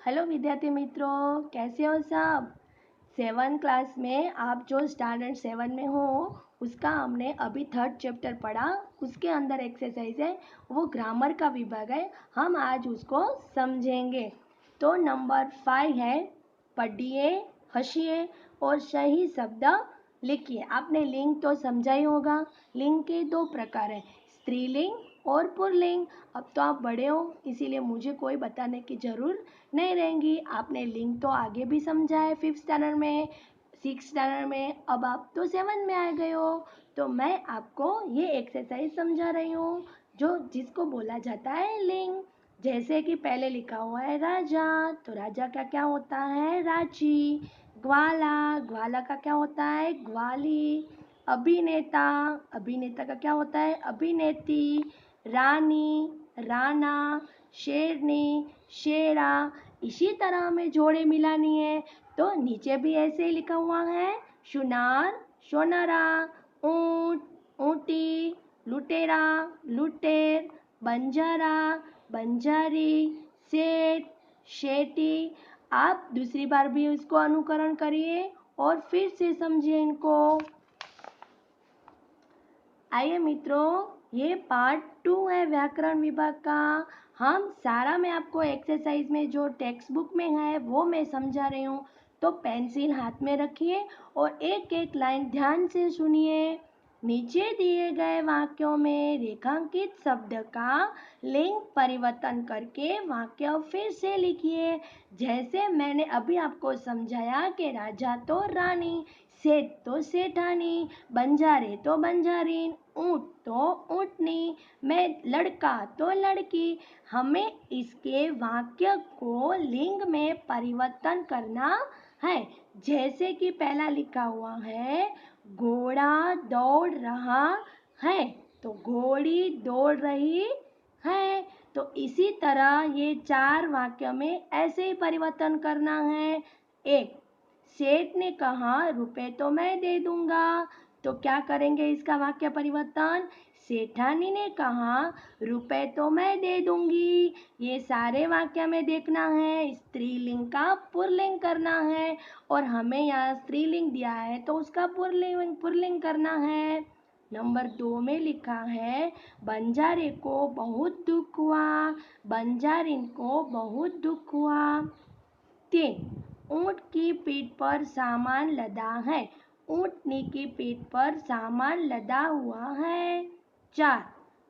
Hello विद्यार्थी मित्रों, कैसे हो सब। 7 क्लास में आप जो स्टैंडर्ड 7 में हो उसका हमने अभी 3rd चैप्टर पढ़ा। उसके अंदर एक्सरसाइज है, वो ग्रामर का विभाग है। हम आज उसको समझेंगे। तो नंबर 5 है, पढ़िए, हंसिए और सही शब्द लिखिए। आपने लिंग तो समझा ही होगा। लिंग के 2 प्रकार है, स्त्रीलिंग और पुल्लिंग। अब तो आप बड़े हो, इसीलिए मुझे कोई बताने की ज़रूर नहीं रहेंगी। आपने लिंग तो आगे भी समझा है 5th स्टैंडर्ड में, 6th स्टैंडर्ड में। अब आप तो 7 में आ गए हो, तो मैं आपको ये एक्सरसाइज समझा रही हूँ जो जिसको बोला जाता है लिंग। जैसे कि पहले लिखा हुआ है राजा, तो राजा का क्या होता है राजी। ग्वाला, ग्वाला का क्या होता है ग्वाली। अभिनेता, अभिनेता का क्या होता है अभिनेत्री। रानी, राणा। शेरनी, शेरा। इसी तरह हमें जोड़े मिलानी है, तो नीचे भी ऐसे ही लिखा हुआ है सुनार, सोनारा। ऊंट, ऊंटी। लुटेरा, लुटेर। बंजारा, बंजारी। सेठ, शेटी। आप दूसरी बार भी इसको अनुकरण करिए और फिर से समझिए इनको। आइए मित्रों, ये पार्ट 2 है व्याकरण विभाग का। हम सारा मैं आपको एक्सरसाइज में जो टेक्स्ट बुक में है वो मैं समझा रही हूँ। तो पेंसिल हाथ में रखिए और एक एक लाइन ध्यान से सुनिए। नीचे दिए गए वाक्यों में रेखांकित शब्द का लिंग परिवर्तन करके वाक्य फिर से लिखिए। जैसे मैंने अभी आपको समझाया कि राजा तो रानी, सेठ तो सेठानी, बंजारे तो बंजारीन, ऊँट तो ऊँटनी, मैं लड़का तो लड़की। हमें इसके वाक्य को लिंग में परिवर्तन करना है। जैसे कि पहला लिखा हुआ है घोड़ा दौड़ रहा है, तो घोड़ी दौड़ रही है। तो इसी तरह ये 4 वाक्य में ऐसे ही परिवर्तन करना है। एक, सेठ ने कहा रुपए तो मैं दे दूंगा, तो क्या करेंगे इसका वाक्य परिवर्तन। सेठानी ने कहा रुपए तो मैं दे दूंगी। ये सारे वाक्य में देखना है, स्त्रीलिंग का पुल्लिंग करना है और हमें यहाँ स्त्रीलिंग दिया है तो उसका पुल्लिंग पुल्लिंग करना है। नंबर 2 में लिखा है बंजारे को बहुत दुख हुआ, बंजारिन को बहुत दुख हुआ। 3, ऊँट की पीठ पर सामान लदा है, ऊँटनी की पीठ पर सामान लदा हुआ है। 4,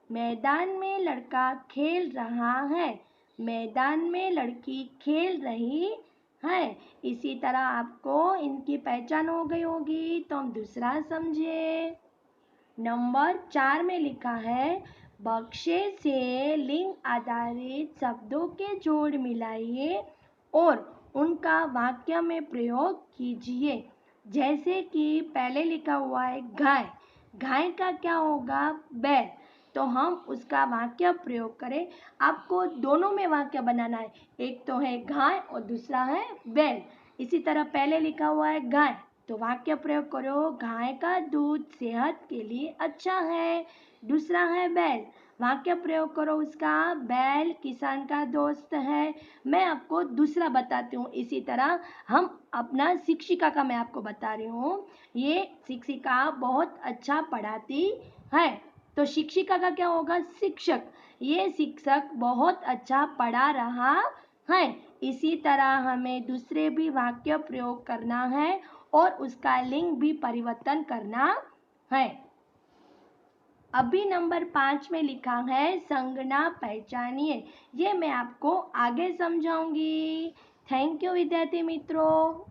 मैदान में लड़का खेल रहा है, मैदान में लड़की खेल रही है। इसी तरह आपको इनकी पहचान हो गई होगी, तो हम दूसरा समझे। नंबर 4 में लिखा है बक्से से लिंग आधारित शब्दों के जोड़ मिलाइए और उनका वाक्य में प्रयोग कीजिए। जैसे कि पहले लिखा हुआ है गाय, गाय का क्या होगा बैल, तो हम उसका वाक्य प्रयोग करें। आपको दोनों में वाक्य बनाना है, एक तो है गाय और दूसरा है बैल। इसी तरह पहले लिखा हुआ है गाय, तो वाक्य प्रयोग करो गाय का दूध सेहत के लिए अच्छा है। दूसरा है बैल, वाक्य प्रयोग करो उसका बैल किसान का दोस्त है। मैं आपको दूसरा बताती हूँ। इसी तरह हम अपना शिक्षिका का मैं आपको बता रही हूँ। ये शिक्षिका बहुत अच्छा पढ़ाती है, तो शिक्षिका का क्या होगा शिक्षक। ये शिक्षक बहुत अच्छा पढ़ा रहा है। इसी तरह हमें दूसरे भी वाक्य प्रयोग करना है और उसका लिंग भी परिवर्तन करना है। अभी नंबर 5 में लिखा है संज्ञा पहचानिए। ये मैं आपको आगे समझाऊंगी। थैंक यू विद्यार्थी मित्रों।